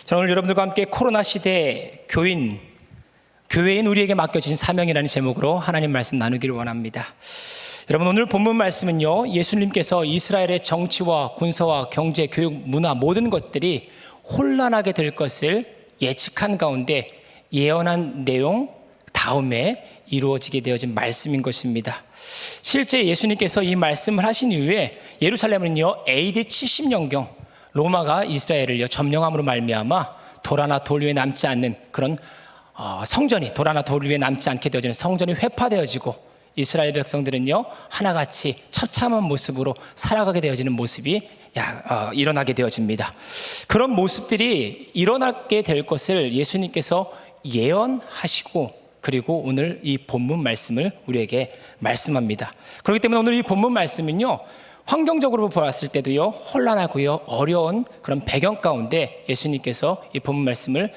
저는 오늘 여러분들과 함께 코로나 시대 교회인 우리에게 맡겨진 사명이라는 제목으로 하나님 말씀 나누기를 원합니다. 여러분, 오늘 본문 말씀은요, 예수님께서 이스라엘의 정치와 군사와 경제, 교육, 문화 모든 것들이 혼란하게 될 것을 예측한 가운데 예언한 내용 다음에 이루어지게 되어진 말씀인 것입니다. 실제 예수님께서 이 말씀을 하신 이후에 예루살렘은요, AD 70년경 로마가 이스라엘을 점령함으로 말미암아 돌 하나 돌 위에 남지 않는 그런 성전이 돌 하나 돌 위에 남지 않게 되어지는 성전이 회파되어지고 이스라엘 백성들은요, 하나같이 처참한 모습으로 살아가게 되어지는 모습이 일어나게 되어집니다. 그런 모습들이 일어나게 될 것을 예수님께서 예언하시고, 그리고 오늘 이 본문 말씀을 우리에게 말씀합니다. 그렇기 때문에 오늘 이 본문 말씀은요, 환경적으로 보았을 때도요, 혼란하고요, 어려운 그런 배경 가운데 예수님께서 이 본문 말씀을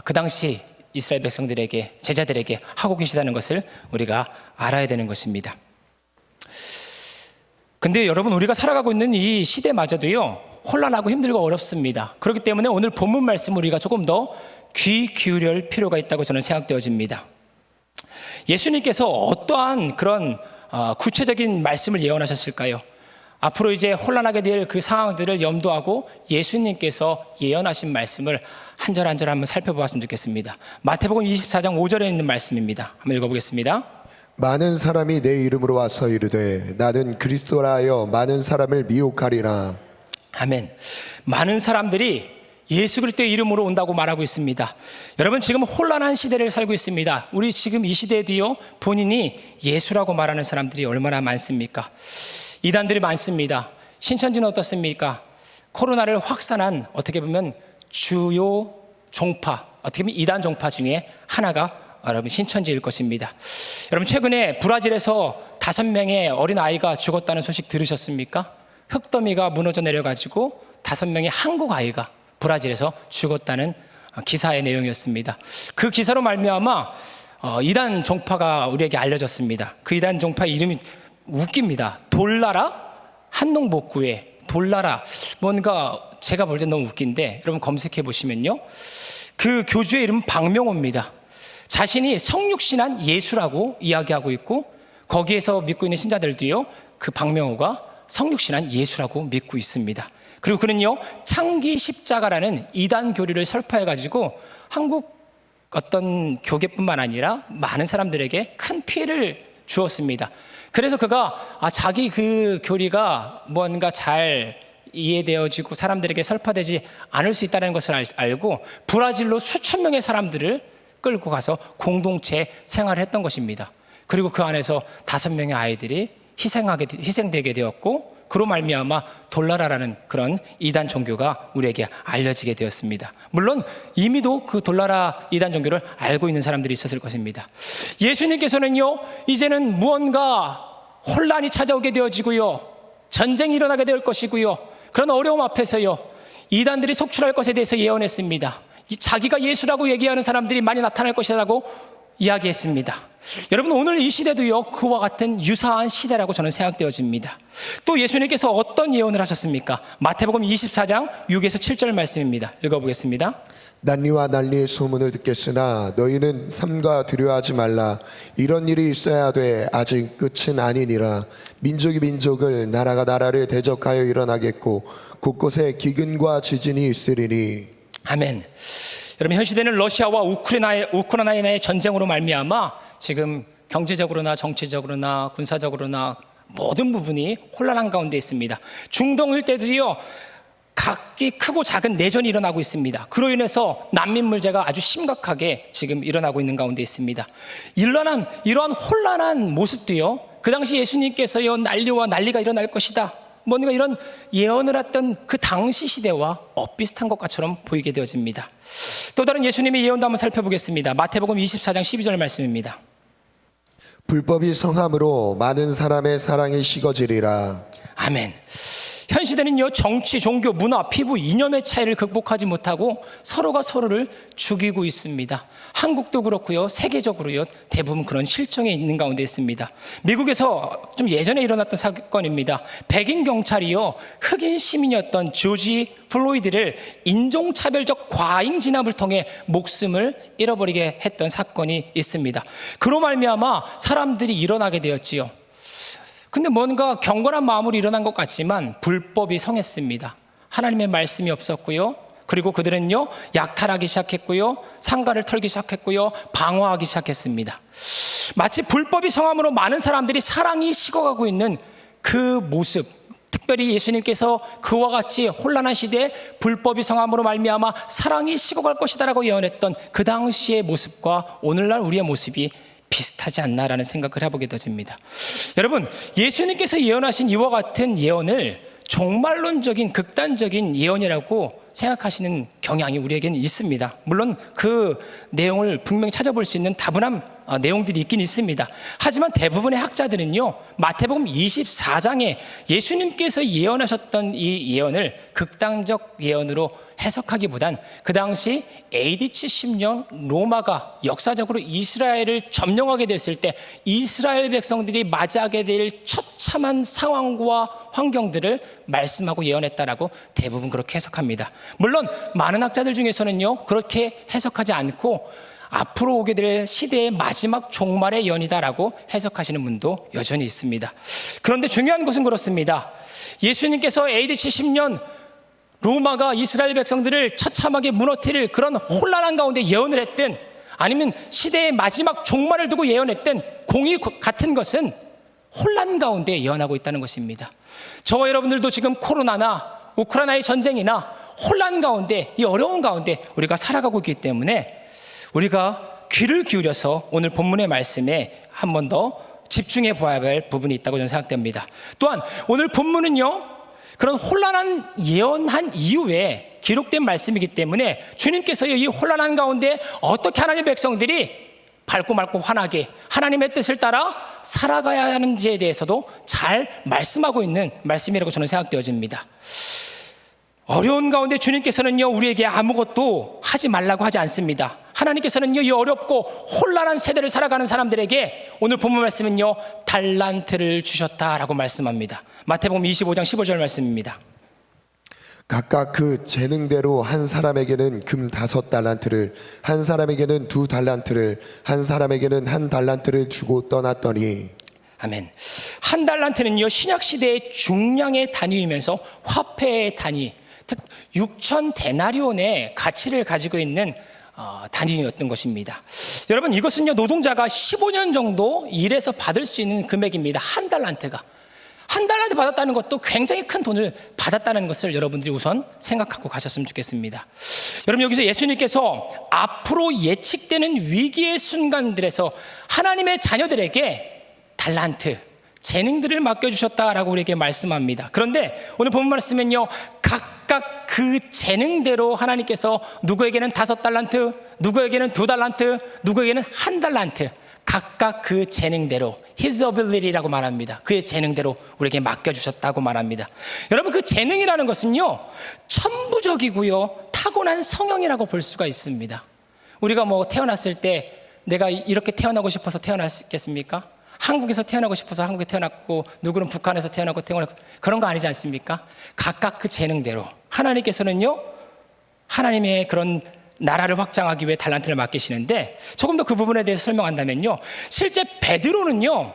그 당시 이스라엘 백성들에게, 제자들에게 하고 계시다는 것을 우리가 알아야 되는 것입니다. 근데 여러분, 우리가 살아가고 있는 이 시대마저도요, 혼란하고 힘들고 어렵습니다. 그렇기 때문에 오늘 본문 말씀 우리가 조금 더 귀 기울일 필요가 있다고 저는 생각되어집니다. 예수님께서 어떠한 그런 구체적인 말씀을 예언하셨을까요? 앞으로 이제 혼란하게 될 그 상황들을 염두하고 예수님께서 예언하신 말씀을 한 절 한 절 한번 살펴보았으면 좋겠습니다. 마태복음 24장 5절에 있는 말씀입니다. 한번 읽어보겠습니다. 많은 사람이 내 이름으로 와서 이르되 나는 그리스도라 하여 많은 사람을 미혹하리라. 아멘. 많은 사람들이 예수 그리스도의 이름으로 온다고 말하고 있습니다. 여러분, 지금 혼란한 시대를 살고 있습니다. 우리 지금 이 시대에도요, 본인이 예수라고 말하는 사람들이 얼마나 많습니까? 이단들이 많습니다. 신천지는 어떻습니까? 코로나를 확산한 어떻게 보면 주요 종파, 어떻게 보면 이단 종파 중에 하나가 여러분 신천지일 것입니다. 여러분, 최근에 브라질에서 5명의 어린아이가 죽었다는 소식 들으셨습니까? 흙더미가 무너져 내려가지고 5명의 한국 아이가 브라질에서 죽었다는 기사의 내용이었습니다. 그 기사로 말미암아 이단 종파가 우리에게 알려졌습니다. 그 이단 종파 이름이 웃깁니다. 돌나라 한농복구회 돌나라, 뭔가 제가 볼 때 너무 웃긴데 여러분 검색해 보시면요, 그 교주의 이름은 박명호입니다. 자신이 성육신한 예수라고 이야기하고 있고, 거기에서 믿고 있는 신자들도요, 그 박명호가 성육신한 예수라고 믿고 있습니다. 그리고 그는요, 창기 십자가라는 이단 교리를 설파해 가지고 한국 어떤 교계뿐만 아니라 많은 사람들에게 큰 피해를 주었습니다. 그래서 그가 자기 그 교리가 뭔가 잘 이해되어지고 사람들에게 설파되지 않을 수 있다는 것을 알고 브라질로 수천 명의 사람들을 끌고 가서 공동체 생활을 했던 것입니다. 그리고 그 안에서 5명의 아이들이 희생되게 되었고, 그로 말미암아 돌나라라는 그런 이단 종교가 우리에게 알려지게 되었습니다. 물론 이미도 그 돌나라 이단 종교를 알고 있는 사람들이 있었을 것입니다. 예수님께서는요, 이제는 무언가 혼란이 찾아오게 되어지고요, 전쟁이 일어나게 될 것이고요, 그런 어려움 앞에서요, 이단들이 속출할 것에 대해서 예언했습니다. 자기가 예수라고 얘기하는 사람들이 많이 나타날 것이라고 이야기했습니다. 여러분, 오늘 이 시대도요, 그와 같은 유사한 시대라고 저는 생각되어집니다. 또 예수님께서 어떤 예언을 하셨습니까? 마태복음 24장 6에서 7절 말씀입니다. 읽어보겠습니다. 난리와 난리의 소문을 듣겠으나 너희는 삼가 두려워하지 말라. 이런 일이 있어야 돼. 아직 끝은 아니니라. 민족이 민족을, 나라가 나라를 대적하여 일어나겠고 곳곳에 기근과 지진이 있으리니. 아멘. 여러분, 현 시대는 러시아와 우크라이나의 전쟁으로 말미암아 지금 경제적으로나 정치적으로나 군사적으로나 모든 부분이 혼란한 가운데 있습니다. 중동 일대도요, 각기 크고 작은 내전이 일어나고 있습니다. 그로 인해서 난민 문제가 아주 심각하게 지금 일어나고 있는 가운데 있습니다. 이러한 혼란한 모습도요, 그 당시 예수님께서요, 난리와 난리가 일어날 것이다, 뭔가 이런 예언을 했던 그 당시 시대와 엇비슷한 것처럼 보이게 되어집니다. 또 다른 예수님의 예언도 한번 살펴보겠습니다. 마태복음 24장 12절 말씀입니다. 불법이 성함으로 많은 사람의 사랑이 식어지리라. 아멘. 현 시대는요, 정치, 종교, 문화, 피부, 이념의 차이를 극복하지 못하고 서로가 서로를 죽이고 있습니다. 한국도 그렇고요, 세계적으로요, 대부분 그런 실정에 있는 가운데 있습니다. 미국에서 좀 예전에 일어났던 사건입니다. 백인 경찰이요, 흑인 시민이었던 조지 플로이드를 인종차별적 과잉 진압을 통해 목숨을 잃어버리게 했던 사건이 있습니다. 그로 말미암아 사람들이 일어나게 되었지요. 근데 뭔가 경건한 마음으로 일어난 것 같지만 불법이 성했습니다. 하나님의 말씀이 없었고요. 그리고 그들은요, 약탈하기 시작했고요, 상가를 털기 시작했고요, 방어하기 시작했습니다. 마치 불법이 성함으로 많은 사람들이 사랑이 식어가고 있는 그 모습, 특별히 예수님께서 그와 같이 혼란한 시대에 불법이 성함으로 말미암아 사랑이 식어갈 것이다라고 예언했던 그 당시의 모습과 오늘날 우리의 모습이 비슷하지 않나라는 생각을 해보게 되어집니다. 여러분, 예수님께서 예언하신 이와 같은 예언을 종말론적인 극단적인 예언이라고 생각하시는 경향이 우리에게는 있습니다. 물론 그 내용을 분명히 찾아볼 수 있는 다분한 내용들이 있긴 있습니다. 하지만 대부분의 학자들은요, 마태복음 24장에 예수님께서 예언하셨던 이 예언을 극단적 예언으로 해석하기보단 그 당시 AD 70년 로마가 역사적으로 이스라엘을 점령하게 됐을 때 이스라엘 백성들이 맞이하게 될 처참한 상황과 환경들을 말씀하고 예언했다라고 대부분 그렇게 해석합니다. 물론 많은 학자들 중에서는요, 그렇게 해석하지 않고 앞으로 오게 될 시대의 마지막 종말의 예언이다라고 해석하시는 분도 여전히 있습니다. 그런데 중요한 것은 그렇습니다. 예수님께서 AD 70년 로마가 이스라엘 백성들을 처참하게 무너뜨릴 그런 혼란한 가운데 예언을 했든 아니면 시대의 마지막 종말을 두고 예언했든 공이 같은 것은 혼란 가운데 예언하고 있다는 것입니다. 저와 여러분들도 지금 코로나나 우크라이나의 전쟁이나 혼란 가운데, 이 어려운 가운데 우리가 살아가고 있기 때문에 우리가 귀를 기울여서 오늘 본문의 말씀에 한 번 더 집중해 보아야 할 부분이 있다고 저는 생각됩니다. 또한 오늘 본문은요, 그런 혼란한 예언한 이후에 기록된 말씀이기 때문에 주님께서 이 혼란한 가운데 어떻게 하나님의 백성들이 밝고 맑고 환하게 하나님의 뜻을 따라 살아가야 하는지에 대해서도 잘 말씀하고 있는 말씀이라고 저는 생각되어집니다. 어려운 가운데 주님께서는요, 우리에게 아무것도 하지 말라고 하지 않습니다. 하나님께서는요, 이 어렵고 혼란한 세대를 살아가는 사람들에게 오늘 본문 말씀은요, 달란트를 주셨다라고 말씀합니다. 마태복음 25장 15절 말씀입니다. 각각 그 재능대로 한 사람에게는 금 5달란트를, 한 사람에게는 2달란트를, 한 사람에게는 1달란트를 주고 떠났더니. 아멘. 1달란트는요, 신약 시대의 중량의 단위이면서 화폐의 단위, 즉 6천 데나리온의 가치를 가지고 있는 단위였던 것입니다. 여러분, 이것은요, 노동자가 15년 정도 일해서 받을 수 있는 금액입니다. 1달란트가. 1달란트 받았다는 것도 굉장히 큰 돈을 받았다는 것을 여러분들이 우선 생각하고 가셨으면 좋겠습니다. 여러분, 여기서 예수님께서 앞으로 예측되는 위기의 순간들에서 하나님의 자녀들에게 달란트, 재능들을 맡겨주셨다라고 우리에게 말씀합니다. 그런데 오늘 본문 말씀은요, 각각 그 재능대로 하나님께서 누구에게는 5달란트, 누구에게는 2달란트, 누구에게는 1달란트, 각각 그 재능대로, his ability라고 말합니다. 그의 재능대로 우리에게 맡겨주셨다고 말합니다. 여러분, 그 재능이라는 것은요, 천부적이고요, 타고난 성형이라고 볼 수가 있습니다. 우리가 태어났을 때 내가 이렇게 태어나고 싶어서 태어났겠습니까? 한국에서 태어나고 싶어서 한국에 태어났고, 누구는 북한에서 태어나고 그런 거 아니지 않습니까? 각각 그 재능대로 하나님께서는요, 하나님의 그런 나라를 확장하기 위해 달란트를 맡기시는데, 조금 더 그 부분에 대해서 설명한다면요, 실제 베드로는요,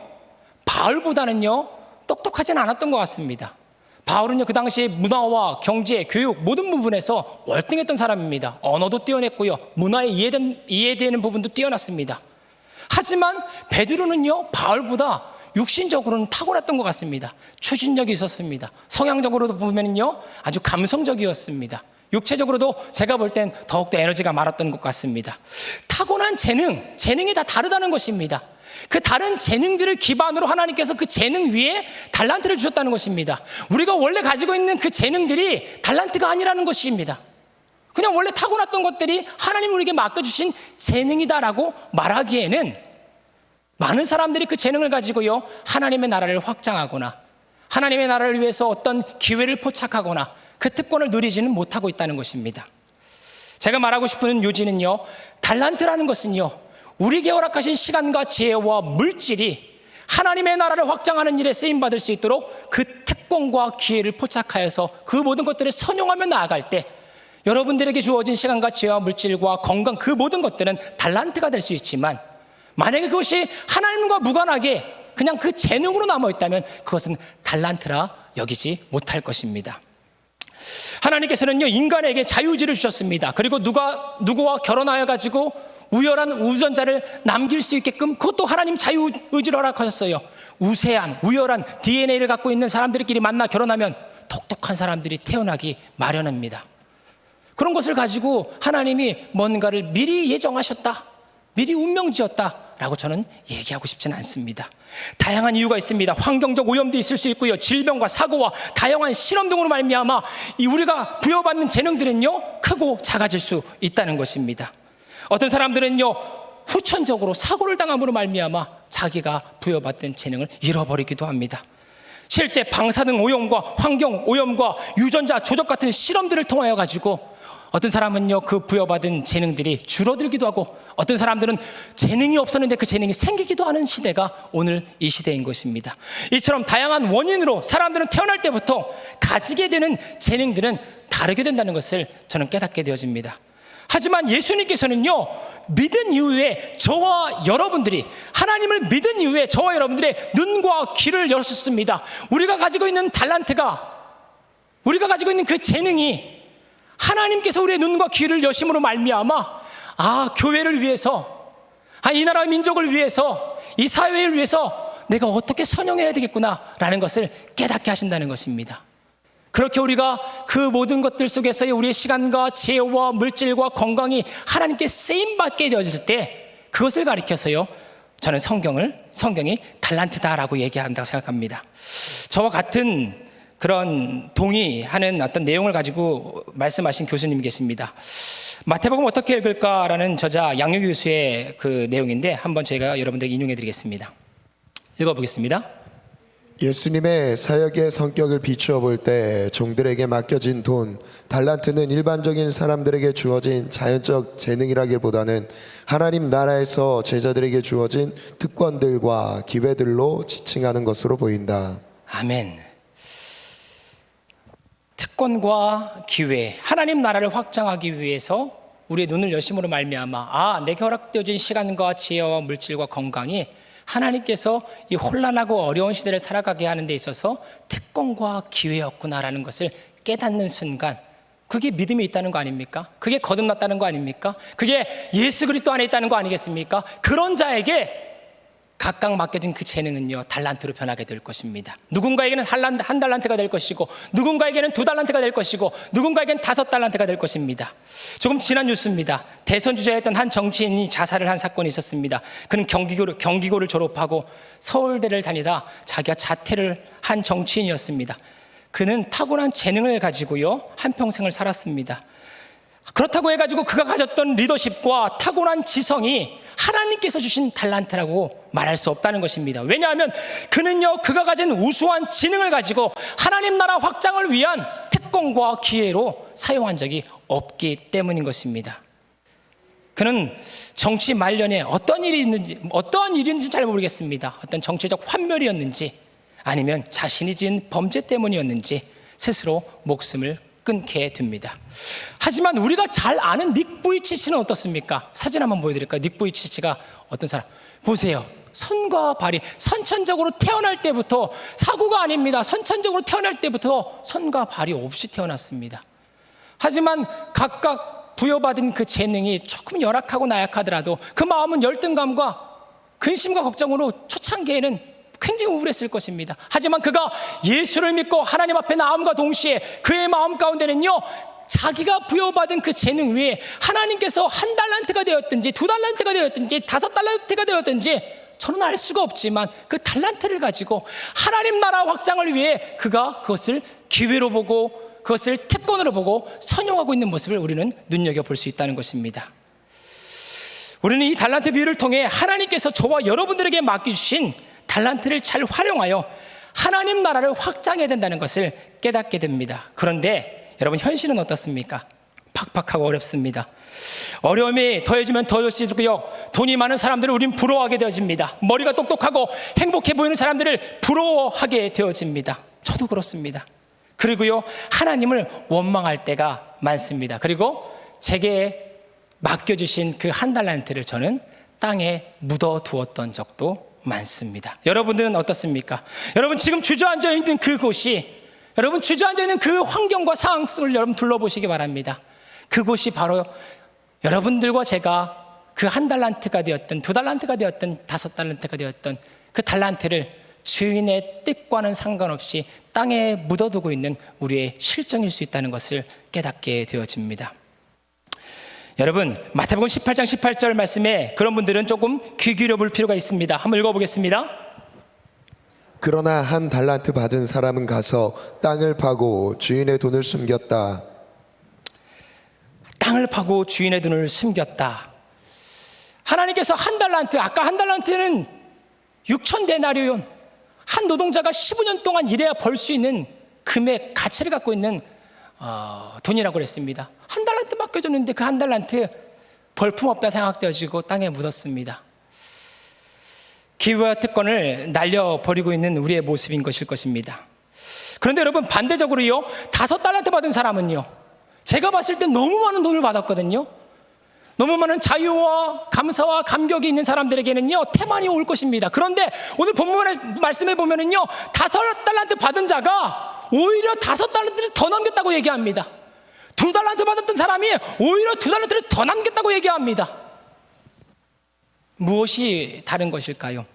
바울보다는요 똑똑하진 않았던 것 같습니다. 바울은요, 그 당시에 문화와 경제, 교육 모든 부분에서 월등했던 사람입니다. 언어도 뛰어냈고요, 문화에 이해되는 부분도 뛰어났습니다. 하지만 베드로는요, 바울보다 육신적으로는 타고났던 것 같습니다. 추진력이 있었습니다. 성향적으로도 보면요, 아주 감성적이었습니다. 육체적으로도 제가 볼 땐 더욱더 에너지가 많았던 것 같습니다. 타고난 재능이 다 다르다는 것입니다. 그 다른 재능들을 기반으로 하나님께서 그 재능 위에 달란트를 주셨다는 것입니다. 우리가 원래 가지고 있는 그 재능들이 달란트가 아니라는 것입니다. 그냥 원래 타고났던 것들이 하나님 우리에게 맡겨주신 재능이다라고 말하기에는 많은 사람들이 그 재능을 가지고요, 하나님의 나라를 확장하거나 하나님의 나라를 위해서 어떤 기회를 포착하거나 그 특권을 누리지는 못하고 있다는 것입니다. 제가 말하고 싶은 요지는요, 달란트라는 것은요, 우리에게 허락하신 시간과 지혜와 물질이 하나님의 나라를 확장하는 일에 쓰임받을 수 있도록 그 특권과 기회를 포착하여서 그 모든 것들을 선용하며 나아갈 때 여러분들에게 주어진 시간과 지혜와 물질과 건강, 그 모든 것들은 달란트가 될 수 있지만, 만약에 그것이 하나님과 무관하게 그냥 그 재능으로 남아있다면 그것은 달란트라 여기지 못할 것입니다. 하나님께서는요, 인간에게 자유의지를 주셨습니다. 그리고 누구와 결혼하여 가지고 우열한 우선자를 남길 수 있게끔 그것도 하나님 자유의지를 허락하셨어요. 우세한 우열한 DNA를 갖고 있는 사람들끼리 만나 결혼하면 독특한 사람들이 태어나기 마련입니다. 그런 것을 가지고 하나님이 뭔가를 미리 예정하셨다, 미리 운명지었다라고 저는 얘기하고 싶지는 않습니다. 다양한 이유가 있습니다. 환경적 오염도 있을 수 있고요, 질병과 사고와 다양한 실험 등으로 말미암아 이 우리가 부여받는 재능들은요, 크고 작아질 수 있다는 것입니다. 어떤 사람들은요, 후천적으로 사고를 당함으로 말미암아 자기가 부여받은 재능을 잃어버리기도 합니다. 실제 방사능 오염과 환경 오염과 유전자 조작 같은 실험들을 통하여 가지고 어떤 사람은요, 그 부여받은 재능들이 줄어들기도 하고, 어떤 사람들은 재능이 없었는데 그 재능이 생기기도 하는 시대가 오늘 이 시대인 것입니다. 이처럼 다양한 원인으로 사람들은 태어날 때부터 가지게 되는 재능들은 다르게 된다는 것을 저는 깨닫게 되어집니다. 하지만 예수님께서는요, 믿은 이후에 저와 여러분들이, 하나님을 믿은 이후에 저와 여러분들의 눈과 귀를 열었습니다. 우리가 가지고 있는 달란트가, 우리가 가지고 있는 그 재능이 하나님께서 우리의 눈과 귀를 여심으로 말미암아, 교회를 위해서, 이 나라 민족을 위해서, 이 사회를 위해서 내가 어떻게 선용해야 되겠구나라는 것을 깨닫게 하신다는 것입니다. 그렇게 우리가 그 모든 것들 속에서의 우리의 시간과 지혜와 물질과 건강이 하나님께 쓰임받게 되어질 때 그것을 가리켜서요, 저는 성경이 달란트다라고 얘기한다고 생각합니다. 저와 같은 그런 동의하는 어떤 내용을 가지고 말씀하신 교수님이 계십니다. 마태복음 어떻게 읽을까라는 저자 양효기 교수의 그 내용인데 한번 저희가 여러분들에게 인용해 드리겠습니다. 읽어보겠습니다. 예수님의 사역의 성격을 비추어 볼 때 종들에게 맡겨진 돈, 달란트는 일반적인 사람들에게 주어진 자연적 재능이라기보다는 하나님 나라에서 제자들에게 주어진 특권들과 기회들로 지칭하는 것으로 보인다. 아멘. 특권과 기회, 하나님 나라를 확장하기 위해서 우리의 눈을 여심으로 말미암아 내게 허락되어진 시간과 지혜와 물질과 건강이 하나님께서 이 혼란하고 어려운 시대를 살아가게 하는 데 있어서 특권과 기회였구나라는 것을 깨닫는 순간, 그게 믿음이 있다는 거 아닙니까? 그게 거듭났다는 거 아닙니까? 그게 예수 그리스도 안에 있다는 거 아니겠습니까? 그런 자에게 각각 맡겨진 그 재능은요, 달란트로 변하게 될 것입니다. 누군가에게는 한 달란트가 될 것이고, 누군가에게는 2달란트가 될 것이고, 누군가에게는 5달란트가 될 것입니다. 조금 지난 뉴스입니다. 대선 주자였던 한 정치인이 자살을 한 사건이 있었습니다. 그는 경기고를 졸업하고 서울대를 다니다 자기가 자퇴를 한 정치인이었습니다. 그는 타고난 재능을 가지고요, 한평생을 살았습니다. 그렇다고 해가지고 그가 가졌던 리더십과 타고난 지성이 하나님께서 주신 달란트라고 말할 수 없다는 것입니다. 왜냐하면 그는요, 그가 가진 우수한 지능을 가지고 하나님 나라 확장을 위한 특권과 기회로 사용한 적이 없기 때문인 것입니다. 그는 정치 말년에 어떠한 일인지 잘 모르겠습니다. 어떤 정치적 환멸이었는지 아니면 자신이 지은 범죄 때문이었는지 스스로 목숨을 끊게 됩니다. 하지만 우리가 잘 아는 닉 부이치치는 어떻습니까? 사진 한번 보여드릴까요? 닉 부이치치가 어떤 사람? 보세요. 손과 발이 선천적으로 태어날 때부터, 사고가 아닙니다. 선천적으로 태어날 때부터 손과 발이 없이 태어났습니다. 하지만 각각 부여받은 그 재능이 조금 열악하고 나약하더라도 그 마음은 열등감과 근심과 걱정으로 초창기에는 굉장히 우울했을 것입니다. 하지만 그가 예수를 믿고 하나님 앞에 나옴과 동시에 그의 마음 가운데는요, 자기가 부여받은 그 재능 위에 하나님께서 1달란트가 되었든지 2달란트가 되었든지 5달란트가 되었든지 저는 알 수가 없지만 그 달란트를 가지고 하나님 나라 확장을 위해 그가 그것을 기회로 보고 그것을 특권으로 보고 선용하고 있는 모습을 우리는 눈여겨볼 수 있다는 것입니다. 우리는 이 달란트 비유를 통해 하나님께서 저와 여러분들에게 맡겨주신 달란트를 잘 활용하여 하나님 나라를 확장해야 된다는 것을 깨닫게 됩니다. 그런데 여러분, 현실은 어떻습니까? 팍팍하고 어렵습니다. 어려움이 더해지면 더해질수록 돈이 많은 사람들을 우린 부러워하게 되어집니다. 머리가 똑똑하고 행복해 보이는 사람들을 부러워하게 되어집니다. 저도 그렇습니다. 그리고요, 하나님을 원망할 때가 많습니다. 그리고 제게 맡겨주신 그 한 달란트를 저는 땅에 묻어두었던 적도 많습니다. 여러분들은 어떻습니까? 여러분, 지금 주저앉아 있는 그곳이, 여러분 주저앉아 있는 그 환경과 상황을 여러분 둘러보시기 바랍니다. 그곳이 바로 여러분들과 제가 그 한 달란트가 되었든, 두 달란트가 되었든, 다섯 달란트가 되었던 그 달란트를 주인의 뜻과는 상관없이 땅에 묻어두고 있는 우리의 실정일 수 있다는 것을 깨닫게 되어집니다. 여러분, 마태복음 18장 18절 말씀에 그런 분들은 조금 귀 기울여 볼 필요가 있습니다. 한번 읽어보겠습니다. 그러나 한 달란트 받은 사람은 가서 땅을 파고 주인의 돈을 숨겼다. 땅을 파고 주인의 돈을 숨겼다. 하나님께서 한 달란트, 아까 한 달란트는 6천 데나리온, 한 노동자가 15년 동안 일해야 벌 수 있는 금액, 가치를 갖고 있는 돈이라고 그랬습니다. 한 달란트 맡겨줬는데 그 한 달란트 볼품없다 생각되어지고 땅에 묻었습니다. 기회와 특권을 날려버리고 있는 우리의 모습인 것일 것입니다. 그런데 여러분, 반대적으로요, 5달란트 받은 사람은요, 제가 봤을 때 너무 많은 돈을 받았거든요. 너무 많은 자유와 감사와 감격이 있는 사람들에게는요, 태만이 올 것입니다. 그런데 오늘 본문의 말씀에 보면은요, 5달란트 받은 자가 오히려 5달란트를 더 남겼다고 얘기합니다. 2달란트 받았던 사람이 오히려 2달란트를 더 남겼다고 얘기합니다. 무엇이 다른 것일까요?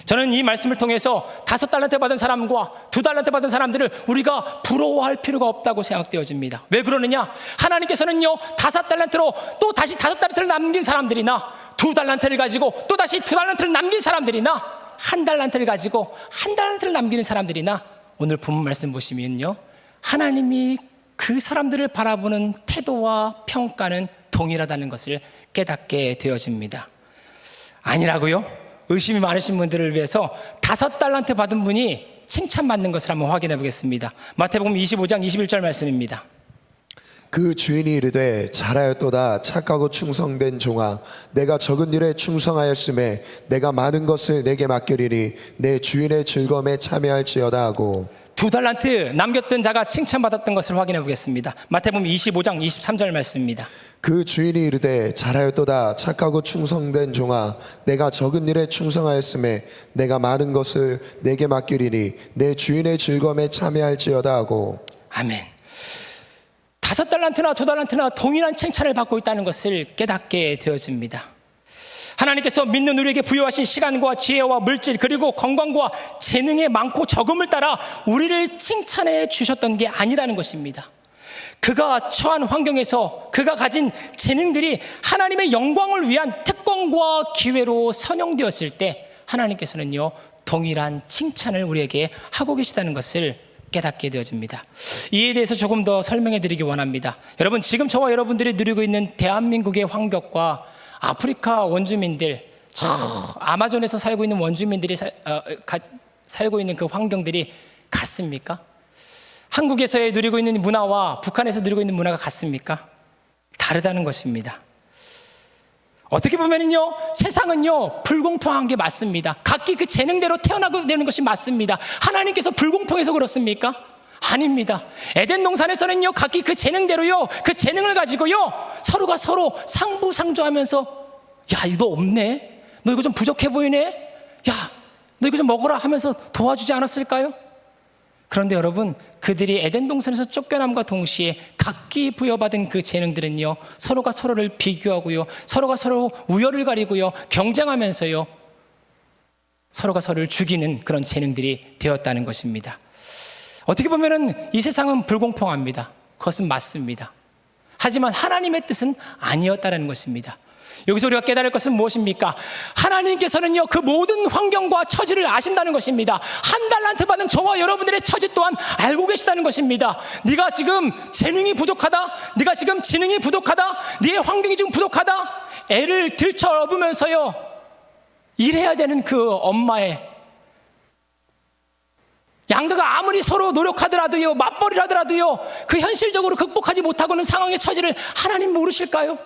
저는 이 말씀을 통해서 5달란트 받은 사람과 2달란트 받은 사람들을 우리가 부러워할 필요가 없다고 생각되어집니다. 왜 그러느냐? 하나님께서는요, 5달란트로 또 다시 5달란트를 남긴 사람들이나, 2달란트를 가지고 또 다시 2달란트를 남긴 사람들이나, 1달란트를 가지고 1달란트를 남기는 사람들이나, 오늘 본문 말씀 보시면요, 하나님이 그 사람들을 바라보는 태도와 평가는 동일하다는 것을 깨닫게 되어집니다. 아니라고요? 의심이 많으신 분들을 위해서 5달란트 받은 분이 칭찬받는 것을 한번 확인해 보겠습니다. 마태복음 25장 21절 말씀입니다. 그 주인이 이르되 잘하였도다 착하고 충성된 종아, 내가 적은 일에 충성하였음에 내가 많은 것을 내게 맡기리니 내 주인의 즐거움에 참여할지어다 하고, 2달란트 남겼던 자가 칭찬받았던 것을 확인해 보겠습니다. 마태복음 25장 23절 말씀입니다. 그 주인이 이르되 잘하였도다 착하고 충성된 종아, 내가 적은 일에 충성하였음에 내가 많은 것을 내게 맡기리니 내 주인의 즐거움에 참여할지어다 하고. 아멘. 5달란트나 2달란트나 동일한 칭찬을 받고 있다는 것을 깨닫게 되어집니다. 하나님께서 믿는 우리에게 부여하신 시간과 지혜와 물질, 그리고 건강과 재능의 많고 적음을 따라 우리를 칭찬해 주셨던 게 아니라는 것입니다. 그가 처한 환경에서 그가 가진 재능들이 하나님의 영광을 위한 특권과 기회로 선용되었을 때 하나님께서는요, 동일한 칭찬을 우리에게 하고 계시다는 것을 깨닫게 되어집니다. 이에 대해서 조금 더 설명해 드리기 원합니다. 여러분, 지금 저와 여러분들이 누리고 있는 대한민국의 환경과 아프리카 원주민들, 저 아마존에서 살고 있는 원주민들이 살고 있는 그 환경들이 같습니까? 한국에서 누리고 있는 문화와 북한에서 누리고 있는 문화가 같습니까? 다르다는 것입니다. 어떻게 보면요, 세상은요, 불공평한 게 맞습니다. 각기 그 재능대로 태어나게 되는 것이 맞습니다. 하나님께서 불공평해서 그렇습니까? 아닙니다. 에덴 동산에서는요, 각기 그 재능대로요, 그 재능을 가지고요, 서로가 서로 상부상조하면서, 야, 이거 없네? 너 이거 좀 부족해 보이네? 야, 너 이거 좀 먹어라 하면서 도와주지 않았을까요? 그런데 여러분, 그들이 에덴 동산에서 쫓겨남과 동시에 각기 부여받은 그 재능들은요, 서로가 서로를 비교하고요, 서로가 서로 우열을 가리고요, 경쟁하면서요, 서로가 서로를 죽이는 그런 재능들이 되었다는 것입니다. 어떻게 보면은 이 세상은 불공평합니다. 그것은 맞습니다. 하지만 하나님의 뜻은 아니었다는 것입니다. 여기서 우리가 깨달을 것은 무엇입니까? 하나님께서는요, 그 모든 환경과 처지를 아신다는 것입니다. 1달란트 받은 저와 여러분들의 처지 또한 알고 계시다는 것입니다. 네가 지금 재능이 부족하다, 네가 지금 지능이 부족하다, 네의 환경이 지금 부족하다, 애를 들쳐업으면서요 일해야 되는 그 엄마의 양가가 아무리 서로 노력하더라도요, 맞벌이를 하더라도요, 그 현실적으로 극복하지 못하고는 상황의 처지를 하나님 모르실까요?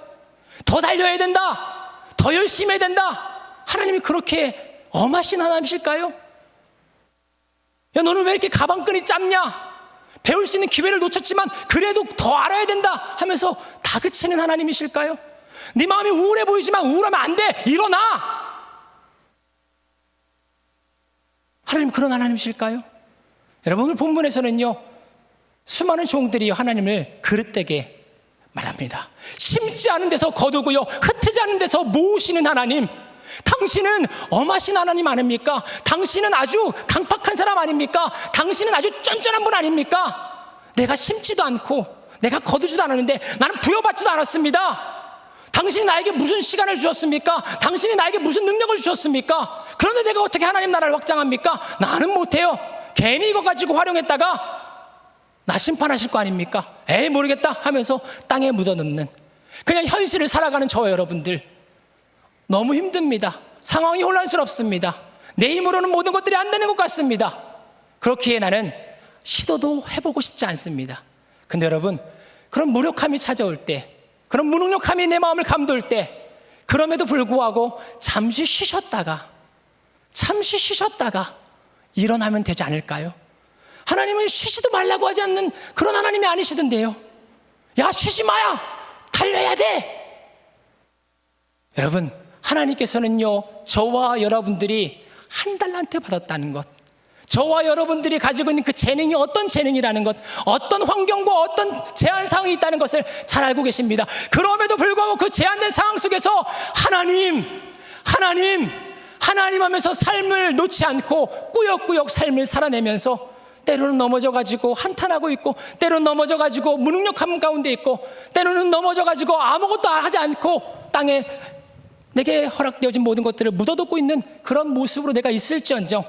더 달려야 된다, 더 열심히 해야 된다. 하나님이 그렇게 엄하신 하나님이실까요? 야, 너는 왜 이렇게 가방끈이 짧냐? 배울 수 있는 기회를 놓쳤지만 그래도 더 알아야 된다 하면서 다그치는 하나님이실까요? 네 마음이 우울해 보이지만 우울하면 안 돼, 일어나. 하나님 그런 하나님이실까요? 여러분, 오늘 본문에서는요, 수많은 종들이 하나님을 그릇되게 말합니다. 심지 않은 데서 거두고요, 흩지 않은 데서 모으시는 하나님, 당신은 엄하신 하나님 아닙니까? 당신은 아주 강팍한 사람 아닙니까? 당신은 아주 쫀쫀한 분 아닙니까? 내가 심지도 않고 내가 거두지도 않았는데 나는 부여받지도 않았습니다. 당신이 나에게 무슨 시간을 주셨습니까? 당신이 나에게 무슨 능력을 주셨습니까? 그런데 내가 어떻게 하나님 나라를 확장합니까? 나는 못해요. 괜히 이거 가지고 활용했다가 나 심판하실 거 아닙니까? 에이 모르겠다 하면서 땅에 묻어넣는, 그냥 현실을 살아가는 저와 여러분들, 너무 힘듭니다. 상황이 혼란스럽습니다. 내 힘으로는 모든 것들이 안 되는 것 같습니다. 그렇기에 나는 시도도 해보고 싶지 않습니다. 근데 여러분, 그런 무력함이 찾아올 때, 그런 무능력함이 내 마음을 감돌 때, 그럼에도 불구하고 잠시 쉬셨다가 일어나면 되지 않을까요? 하나님은 쉬지도 말라고 하지 않는 그런 하나님이 아니시던데요. 야, 쉬지 마야, 달려야 돼. 여러분, 하나님께서는요, 저와 여러분들이 한 달란트 받았다는 것, 저와 여러분들이 가지고 있는 그 재능이 어떤 재능이라는 것, 어떤 환경과 어떤 제한 상황이 있다는 것을 잘 알고 계십니다. 그럼에도 불구하고 그 제한된 상황 속에서 하나님 하면서 삶을 놓지 않고 꾸역꾸역 삶을 살아내면서 때로는 넘어져가지고 한탄하고 있고, 때로는 넘어져가지고 무능력함 가운데 있고, 때로는 넘어져가지고 아무것도 하지 않고 땅에 내게 허락되어진 모든 것들을 묻어두고 있는 그런 모습으로 내가 있을지언정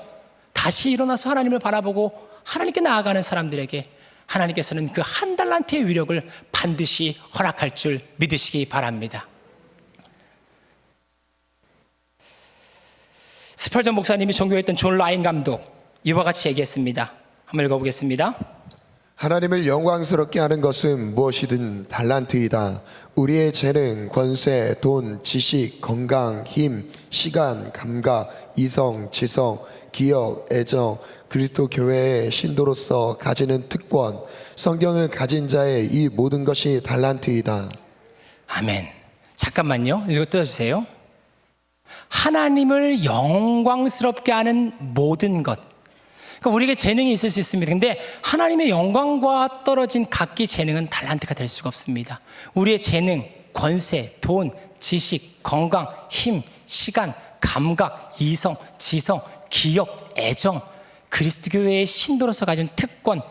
다시 일어나서 하나님을 바라보고 하나님께 나아가는 사람들에게 하나님께서는 그 한 달란트의 위력을 반드시 허락할 줄 믿으시기 바랍니다. 스펄전 목사님이 존경했던 존 라인 감독, 이와 같이 얘기했습니다. 한번 읽어보겠습니다. 하나님을 영광스럽게 하는 것은 무엇이든 달란트이다. 우리의 재능, 권세, 돈, 지식, 건강, 힘, 시간, 감각, 이성, 지성, 기억, 애정, 그리스도 교회의 신도로서 가지는 특권, 성경을 가진 자의 이 모든 것이 달란트이다. 아멘. 잠깐만요, 이거 뜯어주세요. 하나님을 영광스럽게 하는 모든 것, 그러니까 우리에게 재능이 있을 수 있습니다. 근데 하나님의 영광과 떨어진 각기 재능은 달란트가 될 수가 없습니다. 우리의 재능, 권세, 돈, 지식, 건강, 힘, 시간, 감각, 이성, 지성, 기억, 애정, 그리스도 교회의 신도로서 가진 특권,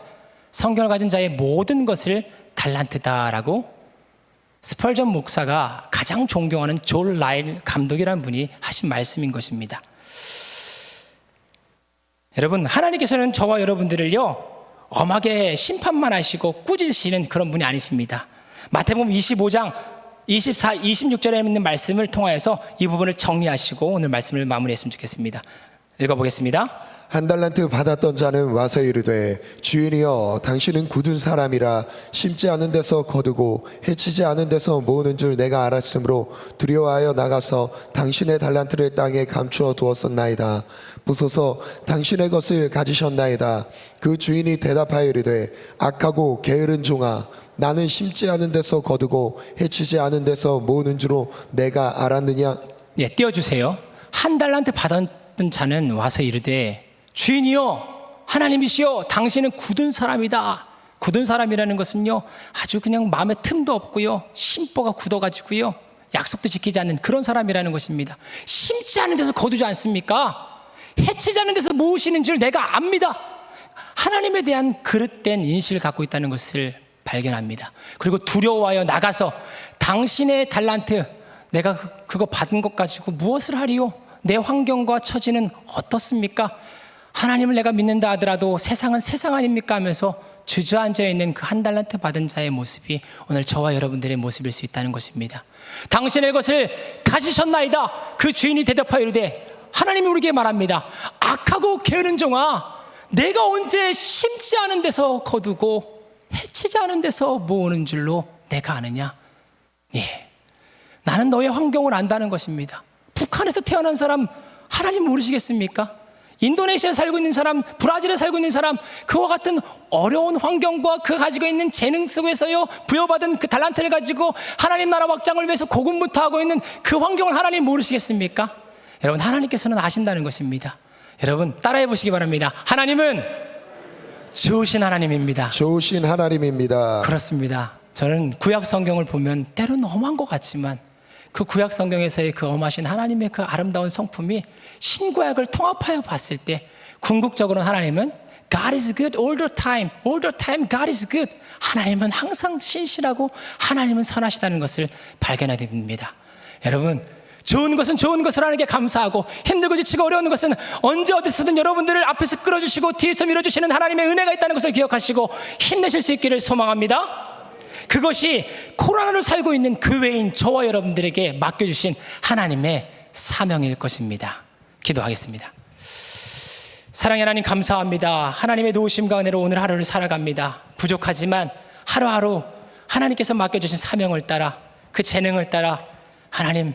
성경을 가진 자의 모든 것을 달란트다라고 스펄전 목사가 가장 존경하는 존 라인 감독이라는 분이 하신 말씀인 것입니다. 여러분, 하나님께서는 저와 여러분들을요, 엄하게 심판만 하시고 꾸짖으시는 그런 분이 아니십니다. 마태복음 25장 24, 26절에 있는 말씀을 통하여서 이 부분을 정리하시고 오늘 말씀을 마무리했으면 좋겠습니다. 읽어보겠습니다. 한 달란트 받았던 자는 와서 이르되, 주인이여, 당신은 굳은 사람이라 심지 않은 데서 거두고 해치지 않은 데서 모으는 줄 내가 알았으므로 두려워하여 나가서 당신의 달란트를 땅에 감추어 두었었나이다. 보소서, 당신의 것을 가지셨나이다. 그 주인이 대답하여 이르되, 악하고 게으른 종아, 나는 심지 않은 데서 거두고 해치지 않은 데서 모으는 줄로 내가 알았느냐. 예, 띄워주세요. 한 달란트 받았던 자는 와서 이르되, 주인이여, 하나님이시여, 당신은 굳은 사람이다. 굳은 사람이라는 것은요, 아주 그냥 마음에 틈도 없고요, 심보가 굳어가지고요, 약속도 지키지 않는 그런 사람이라는 것입니다. 심지 않은 데서 거두지 않습니까? 해치지 않은 데서 모으시는 줄 내가 압니다. 하나님에 대한 그릇된 인식을 갖고 있다는 것을 발견합니다. 그리고 두려워하여 나가서 당신의 달란트, 내가 그거 받은 것 가지고 무엇을 하리요? 내 환경과 처지는 어떻습니까? 하나님을 내가 믿는다 하더라도 세상은 세상 아닙니까? 하면서 주저앉아 있는 그 한 달란트 받은 자의 모습이 오늘 저와 여러분들의 모습일 수 있다는 것입니다. 당신의 것을 가지셨나이다. 그 주인이 대답하여 이르되, 하나님이 우리에게 말합니다. 악하고 게으른 종아, 내가 언제 심지 않은 데서 거두고 해치지 않은 데서 모으는 줄로 내가 아느냐? 예, 나는 너의 환경을 안다는 것입니다. 북한에서 태어난 사람 하나님 모르시겠습니까? 인도네시아에 살고 있는 사람, 브라질에 살고 있는 사람, 그와 같은 어려운 환경과 그 가지고 있는 재능 속에서요 부여받은 그 달란트를 가지고 하나님 나라 확장을 위해서 고군분투하고 있는 그 환경을 하나님 모르시겠습니까? 여러분, 하나님께서는 아신다는 것입니다. 여러분, 따라해 보시기 바랍니다. 하나님은 좋으신 하나님입니다. 좋으신 하나님입니다. 그렇습니다. 저는 구약 성경을 보면 때로는 엄한 것 같지만 그 구약 성경에서의 그 엄하신 하나님의 그 아름다운 성품이 신구약을 통합하여 봤을 때 궁극적으로는 하나님은 God is good all the time, all the time God is good. 하나님은 항상 신실하고 하나님은 선하시다는 것을 발견하게 됩니다. 여러분, 좋은 것은 좋은 것을 하는 게 감사하고 힘들고 지치고 어려운 것은 언제 어디서든 여러분들을 앞에서 끌어주시고 뒤에서 밀어주시는 하나님의 은혜가 있다는 것을 기억하시고 힘내실 수 있기를 소망합니다. 그것이 코로나로 살고 있는 교회인 저와 여러분들에게 맡겨주신 하나님의 사명일 것입니다. 기도하겠습니다. 사랑의 하나님, 감사합니다. 하나님의 도우심과 은혜로 오늘 하루를 살아갑니다. 부족하지만 하루하루 하나님께서 맡겨주신 사명을 따라 그 재능을 따라 하나님,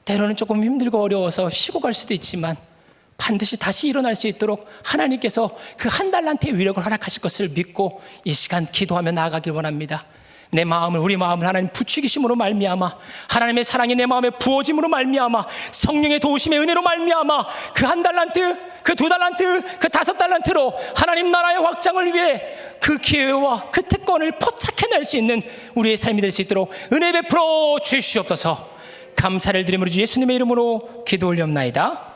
때로는 조금 힘들고 어려워서 쉬고 갈 수도 있지만 반드시 다시 일어날 수 있도록 하나님께서 그 한 달란트의 위력을 허락하실 것을 믿고 이 시간 기도하며 나아가길 원합니다. 내 마음을, 우리 마음을 하나님 부추기심으로 말미암아, 하나님의 사랑이 내 마음에 부어짐으로 말미암아, 성령의 도우심의 은혜로 말미암아 그 한 달란트, 그 두 달란트, 그 5달란트로 하나님 나라의 확장을 위해 그 기회와 그 특권을 포착해낼 수 있는 우리의 삶이 될 수 있도록 은혜 베풀어 주시옵소서. 감사를 드리므로 주 예수님의 이름으로 기도 올리옵나이다.